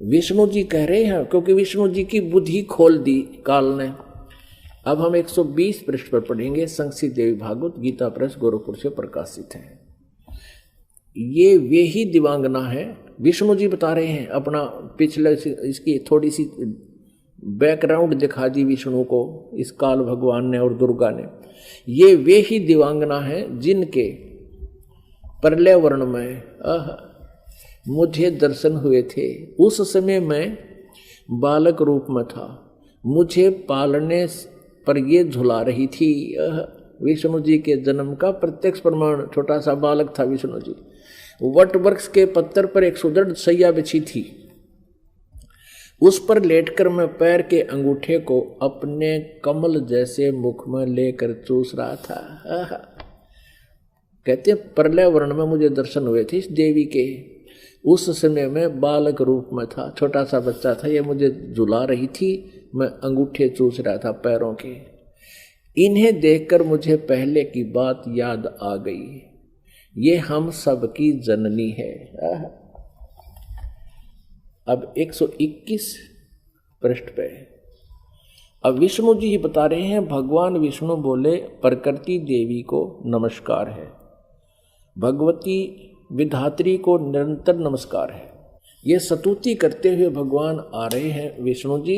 विष्णु जी कह रहे हैं, क्योंकि विष्णु जी की बुद्धि खोल दी काल ने। अब हम 120 पृष्ठ पर पढ़ेंगे। संक्षिप्त देवी भागवत, गीता प्रेस, गोरखपुर से प्रकाशित है। ये वे ही दिवांगना है। विष्णु जी बता रहे हैं अपना पिछले, इसकी थोड़ी सी बैकग्राउंड दिखा दी विष्णु को इस काल भगवान ने और दुर्गा ने। ये वे ही दिवांगना है जिनके प्रलय वर्ण में मुझे दर्शन हुए थे। उस समय मैं बालक रूप में था, मुझे पालने पर ये झुला रही थी। विष्णु जी के जन्म का प्रत्यक्ष प्रमाण, छोटा सा बालक था विष्णु जी। वट वृक्ष के पत्थर पर एक सुदृढ़ सैया बिछी थी, उस पर लेटकर मैं पैर के अंगूठे को अपने कमल जैसे मुख में लेकर चूस रहा था। कहते प्रलय वर्ण में मुझे दर्शन हुए थे इस देवी के। उस समय में बालक रूप में था, छोटा सा बच्चा था। ये मुझे झुला रही थी, मैं अंगूठे चूस रहा था पैरों के। इन्हें देखकर मुझे पहले की बात याद आ गई। ये हम सब की जननी है। अब 121 पृष्ठ पे अब विष्णु जी ही बता रहे हैं। भगवान विष्णु बोले, प्रकृति देवी को नमस्कार है, भगवती विधात्री को निरंतर नमस्कार है। ये स्तुति करते हुए भगवान आ रहे हैं विष्णु जी।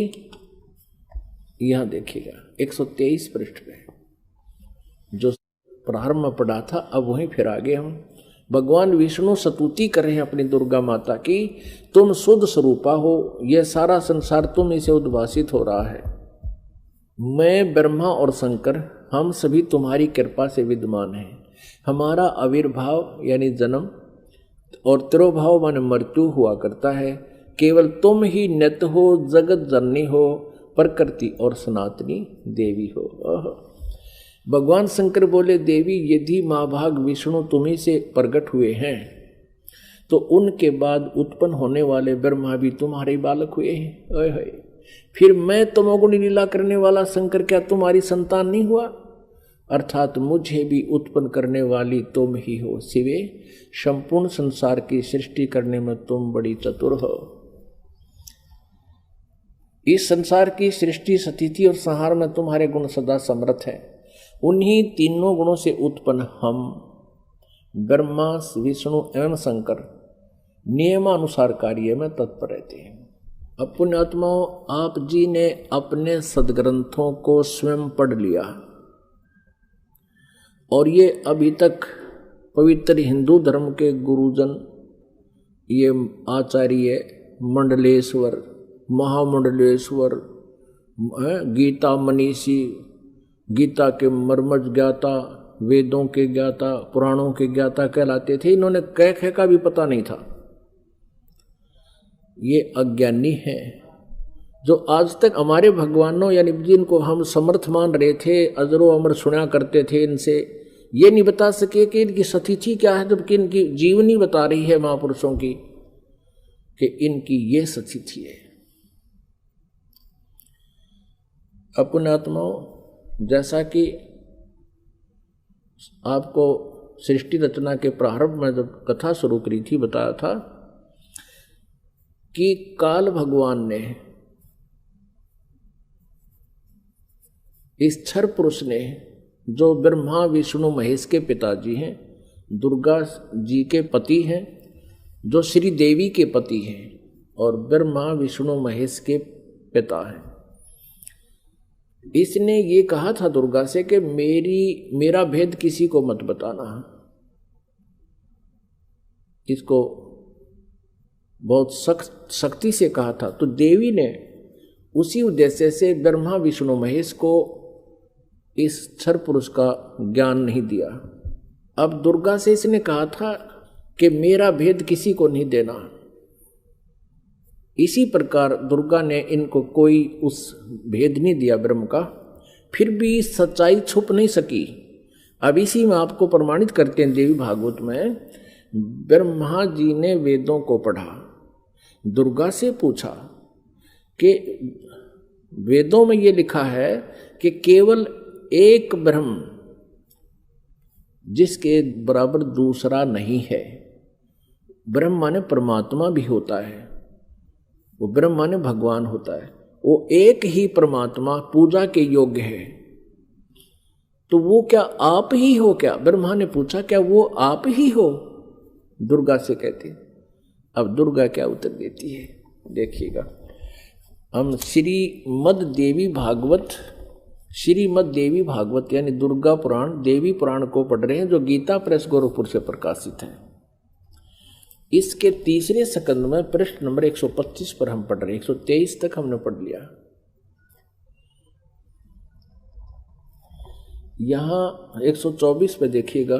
यहां देखिएगा 123 पृष्ठ पे जो प्रारंभ में पढ़ा था, अब वहीं फिर आगे हम। भगवान विष्णु स्तुति कर रहे हैं अपनी दुर्गा माता की। तुम शुद्ध स्वरूपा हो, यह सारा संसार तुम इसे उद्भासित हो रहा है। मैं ब्रह्मा और शंकर हम सभी तुम्हारी कृपा से विद्यमान हैं। हमारा आविर्भाव यानी जन्म और तिरोभाव माने मृत्यु हुआ करता है। केवल तुम ही नित्य हो, जगत जननी हो, प्रकृति और सनातनी देवी हो। भगवान शंकर बोले, देवी यदि महाभाग विष्णु तुम्ही से प्रकट हुए हैं तो उनके बाद उत्पन्न होने वाले ब्रह्मा भी तुम्हारे बालक हुए हैं। फिर मैं तमोगुणी लीला करने वाला शंकर क्या तुम्हारी संतान नहीं हुआ? अर्थात मुझे भी उत्पन्न करने वाली तुम ही हो। शिवे, संपूर्ण संसार की सृष्टि करने में तुम बड़ी चतुर हो। इस संसार की सृष्टि, स्थिति और संहार में तुम्हारे गुण सदा समर्थ है। उन्हीं तीनों गुणों से उत्पन्न हम ब्रह्मा, विष्णु एवं शंकर नियमानुसार कार्य में तत्पर रहते हैं। अब पुण्यात्माओं, आप जी ने अपने सदग्रंथों को स्वयं पढ़ लिया और ये अभी तक पवित्र हिंदू धर्म के गुरुजन, ये आचार्य मंडलेश्वर, महामंडलेश्वर, गीता मनीषी, गीता के मर्मज ज्ञाता, वेदों के ज्ञाता, पुराणों के ज्ञाता कहलाते थे। इन्होंने कह खे का भी पता नहीं था। ये अज्ञानी हैं जो आज तक हमारे भगवानों यानी जिनको हम समर्थ मान रहे थे, अजरो अमर सुना करते थे, इनसे ये नहीं बता सके कि इनकी सतिथि क्या है, जबकि इनकी जीवनी बता रही है महापुरुषों की कि इनकी ये सतिथि है। अपनात्माओं, जैसा कि आपको सृष्टि रचना के प्रारंभ में जब कथा शुरू करी थी बताया था कि काल भगवान ने, इस क्षर पुरुष ने, जो ब्रह्मा विष्णु महेश के पिताजी हैं, दुर्गा जी के पति हैं, जो श्री देवी के पति हैं और ब्रह्मा विष्णु महेश के पिता हैं, इसने ये कहा था दुर्गा से कि मेरा भेद किसी को मत बताना। इसको बहुत सख्ती से कहा था। तो देवी ने उसी उद्देश्य से ब्रह्मा विष्णु महेश को इस क्षर पुरुष का ज्ञान नहीं दिया। अब दुर्गा से इसने कहा था कि मेरा भेद किसी को नहीं देना। इसी प्रकार दुर्गा ने इनको कोई उस भेद नहीं दिया ब्रह्म का, फिर भी सच्चाई छुप नहीं सकी। अब इसी में आपको प्रमाणित करते हैं देवी भागवत में, ब्रह्मा जी ने वेदों को पढ़ा, दुर्गा से पूछा कि वेदों में ये लिखा है कि केवल एक ब्रह्म जिसके बराबर दूसरा नहीं है। ब्रह्म माने परमात्मा भी होता है, वो ब्रह्म माने भगवान होता है, वो एक ही परमात्मा पूजा के योग्य है। तो वो क्या आप ही हो क्या? ब्रह्मा ने पूछा, क्या वो आप ही हो? दुर्गा से कहती। अब दुर्गा क्या उत्तर देती है देखिएगा। हम श्रीमद् देवी भागवत यानी दुर्गा पुराण, देवी पुराण को पढ़ रहे हैं, जो गीता प्रेस गोरखपुर से प्रकाशित है। इसके तीसरे स्कंद में पृष्ठ नंबर 125 पर हम पढ़ रहे हैं। 123 तक हमने पढ़ लिया। यहां 124 पे देखिएगा,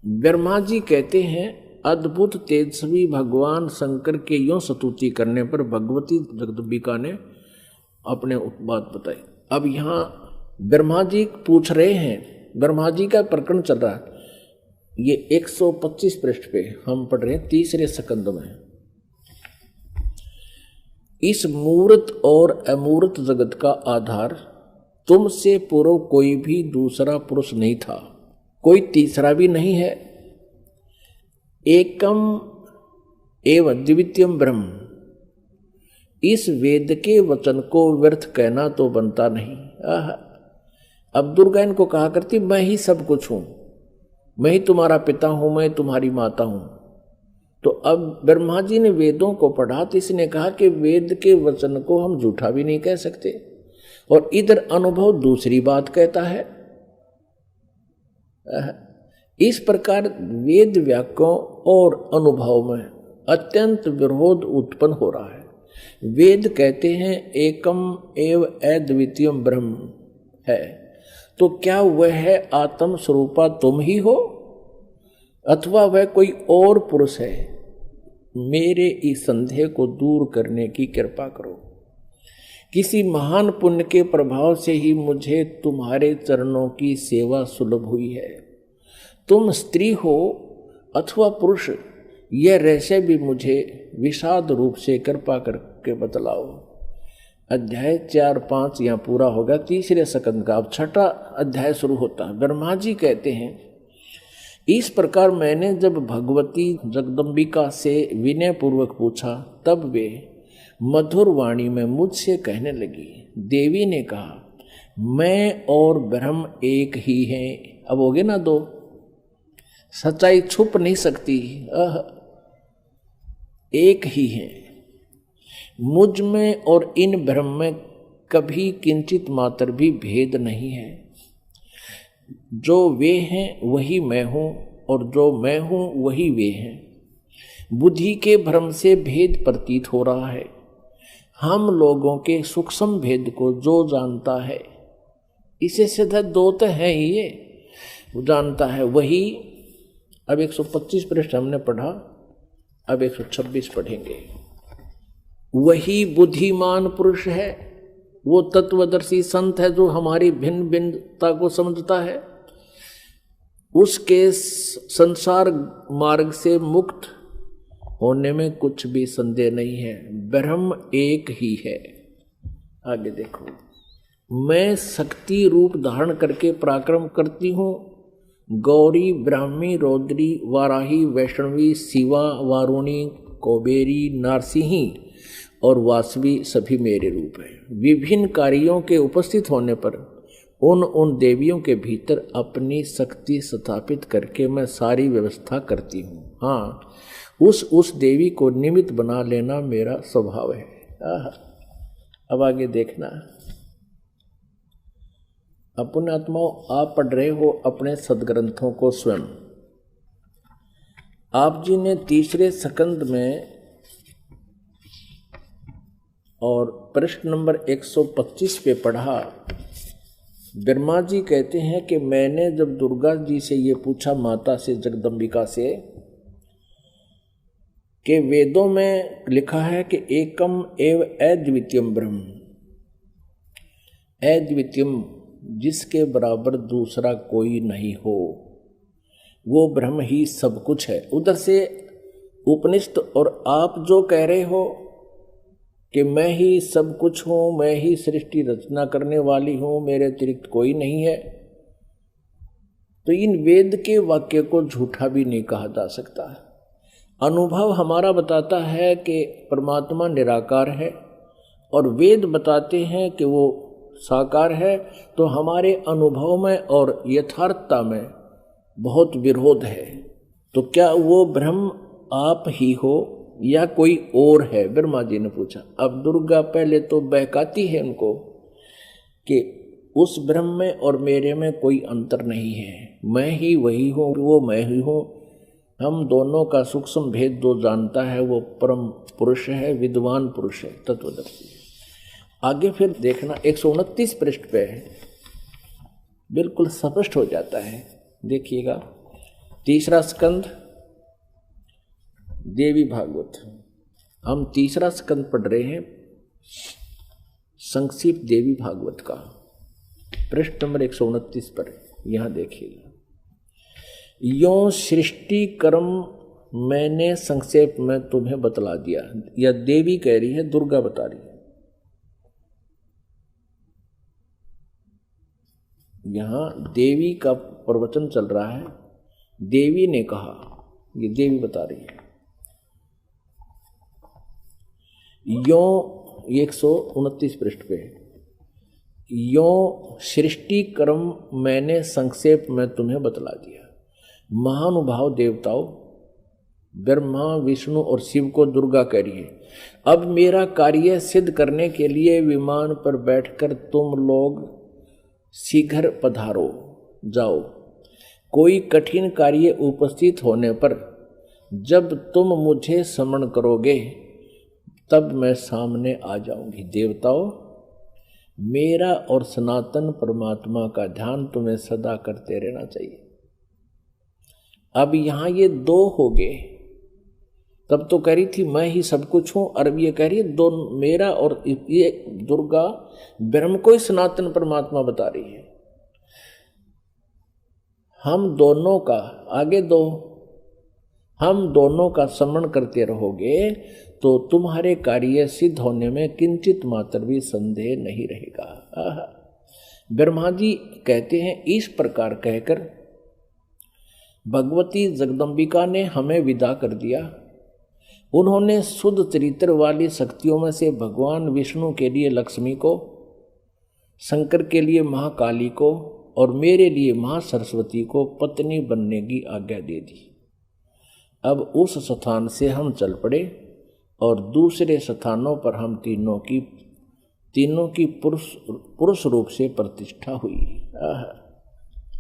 ब्रह्मा जी कहते हैं, अद्भुत तेजस्वी भगवान शंकर के यों स्तुति करने पर भगवती जगदम्बिका ने अपने बात बताई। अब यहाँ ब्रह्मा जी पूछ रहे हैं, ब्रह्मा जी का प्रकरण चल रहा है। ये 125 पृष्ठ पे हम पढ़ रहे हैं तीसरे स्कंद में। इस मूर्त और अमूर्त जगत का आधार तुमसे पूर्व कोई भी दूसरा पुरुष नहीं था, कोई तीसरा भी नहीं है। एकम एवं द्वितीयम ब्रह्म। इस वेद के वचन को व्यर्थ कहना तो बनता नहीं। अब दुर्गा इनको कहा करती, मैं ही सब कुछ हूं, मैं ही तुम्हारा पिता हूं, मैं तुम्हारी माता हूं। तो अब ब्रह्मा जी ने वेदों को पढ़ा तो इसने कहा कि वेद के वचन को हम झूठा भी नहीं कह सकते, और इधर अनुभव दूसरी बात कहता है। इस प्रकार वेद वाक्यों और अनुभव में अत्यंत विरोध उत्पन्न हो रहा है। वेद कहते हैं एकम एव अद्वितीयम ब्रह्म है, तो क्या वह है आत्म स्वरूपा तुम ही हो अथवा वह कोई और पुरुष है? मेरे इस संदेह को दूर करने की कृपा करो। किसी महान पुण्य के प्रभाव से ही मुझे तुम्हारे चरणों की सेवा सुलभ हुई है। तुम स्त्री हो अथवा पुरुष, यह रहस्य भी मुझे विषाद रूप से कृपा करके बतलाओ। अध्याय 4-5 यहाँ पूरा होगा, तीसरे स्कंद का अब छठा अध्याय शुरू होता है। ब्रह्मा जी कहते हैं, इस प्रकार मैंने जब भगवती जगदम्बिका से विनय पूर्वक पूछा, तब वे मधुर वाणी में मुझसे कहने लगी। देवी ने कहा, मैं और ब्रह्म एक ही हैं। अब हो गए ना दो, सच्चाई छुप नहीं सकती, एक ही है। मुझ में और इन ब्रह्म में कभी किंचित मात्र भी भेद नहीं है। जो वे हैं वही मैं हूं, और जो मैं हूं वही वे हैं। बुद्धि के भ्रम से भेद प्रतीत हो रहा है, हम लोगों के सूक्ष्म भेद को जो जानता है, इसे सीधा दो तो है ही, ये वो जानता है वही। अब 125 पृष्ठ हमने पढ़ा, अब 126 पढ़ेंगे। वही बुद्धिमान पुरुष है, वो तत्वदर्शी संत है जो हमारी भिन्न भिन्नता को समझता है। उसके संसार मार्ग से मुक्त होने में कुछ भी संदेह नहीं है। ब्रह्म एक ही है। आगे देखो, मैं शक्ति रूप धारण करके पराक्रम करती हूँ। गौरी, ब्राह्मी, रौद्री, वाराही, वैष्णवी, शिवा, वारुणी, कुबेरी, नारसिंही और वासवी सभी मेरे रूप हैं। विभिन्न कार्यों के उपस्थित होने पर उन देवियों के भीतर अपनी शक्ति स्थापित करके मैं सारी व्यवस्था करती हूँ। हाँ, उस देवी को निमित्त बना लेना मेरा स्वभाव है। अब आगे देखना। अपने आत्माओं, आप पढ़ रहे हो अपने सदग्रंथों को स्वयं। आप जी ने तीसरे स्कंद में और पृष्ठ नंबर 125 पे पढ़ा। ब्रह्मा जी कहते हैं कि मैंने जब दुर्गा जी से ये पूछा, माता से, जगदम्बिका से, कि वेदों में लिखा है कि एकम एव अद्वितीयम ब्रह्म, अद्वितीयम जिसके बराबर दूसरा कोई नहीं हो, वो ब्रह्म ही सब कुछ है। उधर से उपनिषद और आप जो कह रहे हो कि मैं ही सब कुछ हूँ, मैं ही सृष्टि रचना करने वाली हूँ, मेरे अतिरिक्त कोई नहीं है, तो इन वेद के वाक्य को झूठा भी नहीं कहा जा सकता। अनुभव हमारा बताता है कि परमात्मा निराकार है और वेद बताते हैं कि वो साकार है, तो हमारे अनुभव में और यथार्थता में बहुत विरोध है। तो क्या वो ब्रह्म आप ही हो या कोई और है? ब्रह्मा जी ने पूछा। अब दुर्गा पहले तो बहकाती है उनको कि उस ब्रह्म में और मेरे में कोई अंतर नहीं है, मैं ही वही हूँ, वो मैं ही हूँ। हम दोनों का सूक्ष्म भेद जो जानता है वो परम पुरुष है, विद्वान पुरुष है, तत्वदर्शी। आगे फिर देखना 129 पृष्ठ पे बिल्कुल स्पष्ट हो जाता है। देखिएगा, तीसरा स्कंद देवी भागवत, हम तीसरा स्कंद पढ़ रहे हैं, संक्षिप्त देवी भागवत का, पृष्ठ नंबर 129 पर। यहां देखिएगा, यों सृष्टि कर्म मैंने संक्षेप में तुम्हें बतला दिया। यह देवी कह रही है, दुर्गा बता रही है। यहां देवी का प्रवचन चल रहा है, देवी ने कहा, ये देवी बता रही है। यों 129 पृष्ठ पे, यों सृष्टि कर्म मैंने संक्षेप में तुम्हें बतला दिया। महानुभाव देवताओं, ब्रह्मा, विष्णु और शिव को दुर्गा कह रही है, अब मेरा कार्य सिद्ध करने के लिए विमान पर बैठकर तुम लोग शीघ्र पधारो, जाओ। कोई कठिन कार्य उपस्थित होने पर जब तुम मुझे स्मरण करोगे तब मैं सामने आ जाऊंगी। देवताओं, मेरा और सनातन परमात्मा का ध्यान तुम्हें सदा करते रहना चाहिए। अब यहां ये दो हो गए, तब तो कह रही थी मैं ही सब कुछ हूं, और अब ये कह रही है दो, मेरा और ये दुर्गा ब्रह्म को ही सनातन परमात्मा बता रही है। हम दोनों का, आगे दो, हम दोनों का स्मरण करते रहोगे तो तुम्हारे कार्य सिद्ध होने में किंचित मात्र भी संदेह नहीं रहेगा। ब्रह्मा जी कहते हैं, इस प्रकार कहकर भगवती जगदम्बिका ने हमें विदा कर दिया। उन्होंने शुद्ध चरित्र वाली शक्तियों में से भगवान विष्णु के लिए लक्ष्मी को, शंकर के लिए महाकाली को और मेरे लिए महासरस्वती को पत्नी बनने की आज्ञा दे दी। अब उस स्थान से हम चल पड़े और दूसरे स्थानों पर हम तीनों की पुरुष रूप से प्रतिष्ठा हुई।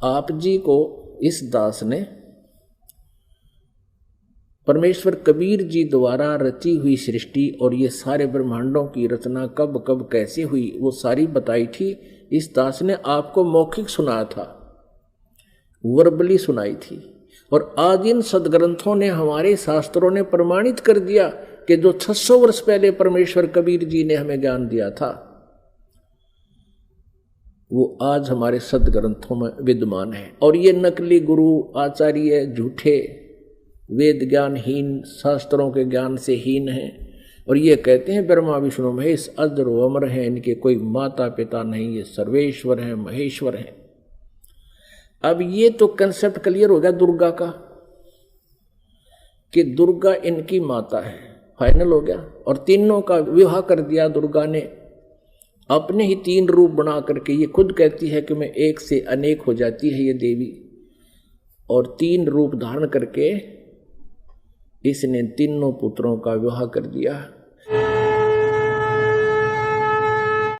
आप जी को इस दास ने परमेश्वर कबीर जी द्वारा रची हुई सृष्टि और ये सारे ब्रह्मांडों की रचना कब कब कैसे हुई वो सारी बताई थी। इस दास ने आपको मौखिक सुनाया था, वर्बली सुनाई थी। और आज इन सदग्रंथों ने, हमारे शास्त्रों ने प्रमाणित कर दिया कि जो 600 वर्ष पहले परमेश्वर कबीर जी ने हमें ज्ञान दिया था वो आज हमारे सदग्रंथों में विद्यमान है। और ये नकली गुरु आचार्य झूठे, वेद ज्ञानहीन, शास्त्रों के ज्ञान से हीन हैं और ये कहते हैं ब्रह्मा विष्णु महेश अजर अमर हैं, इनके कोई माता पिता नहीं, ये सर्वेश्वर हैं, महेश्वर हैं। अब ये तो कंसेप्ट क्लियर हो गया दुर्गा का कि दुर्गा इनकी माता है, फाइनल हो गया। और तीनों का विवाह कर दिया दुर्गा ने, अपने ही 3 रूप बना करके। ये खुद कहती है कि मैं एक से अनेक हो जाती है ये देवी, और 3 रूप धारण करके इसने तीनों पुत्रों का विवाह कर दिया।